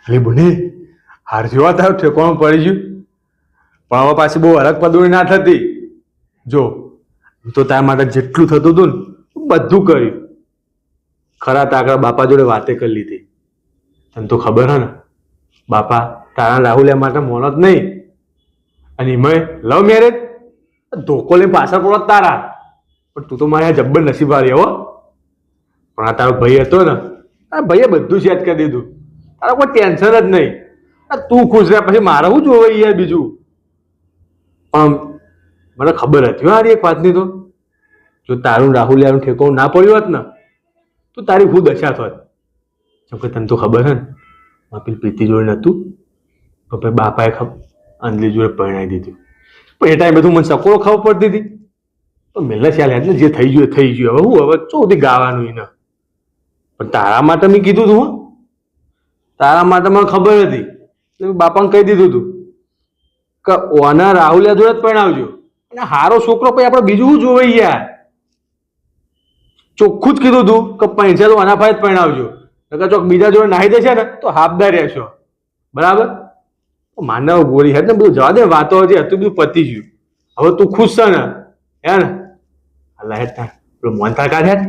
અલી બુની હાર જેવા તારું ઠેકોણું પડી ગયું. પણ હવે પાછી બહુ અલગ પદોડી ના થતી. જો હું તો તારા માટે જેટલું થતું હતું ને બધું કર્યું. ખરા તાકડા બાપા જોડે વાતે કરી લીધી. તને તો ખબર હે ને બાપા તારા રાહુલિયા માટે મોનત નહીં. અને એમાં લવ મેરેજ ધોકો લઈને પાછળ પડો તારા. પણ તું તો મારે જબ્બર નસીબ વાળી હો. પણ આ તારો ભાઈ હતો ને તારા ભાઈએ બધું સેટ કરી દીધું. તારા કોઈ ટેન્શન જ નહીં. તું ખુશ રહે પછી મારે શું જોવે યાર બીજું. પણ મને ખબર હતી યાર એક વાતની તો જો તારું રાહુલિયાનું ઠેકાણું ના પડ્યું હોત ને તો તારી શું દશા થોત. કેમ કે તને તો ખબર છે ને પેલી પ્રીતિ જોડે નહોતું તો પછી બાપાએ અંજલી જોડે પરણાવી દીધું. પણ એ ટાઈમે તું મને સકોરો ખબર પડતી હતી. તો મેલે ચાલે એટલે જે થઈ ગયું એ થઈ ગયું. હવે હું હવે ચોથી ગાવાનું એને. પણ તારા માટે મેં કીધું તું તારા માટે મને ખબર હતી એટલે બાપાને કહી દીધું તું કે ઓના રાહુલિયા જોડે જ પરણાવજો. અને હારો છોકરો પછી આપણે બીજું શું જોવે યાર. ચોખ્ખું જ કીધું તું કે પૈસા તો આના ભાઈ જ પરણાવજો. નકર ચોક બીજા જોડે નાહી દેશે ને તો હાફદાર રહેશો. બરાબર માનવ ગોળી હેડ ને બધું જવા દે. વાતો હજી હતું બધું પતી ગયું. હવે તું ખુશ છે ને હે ને અલ્લાહ હેડ પેલો મોનથા કાઢ હેડ.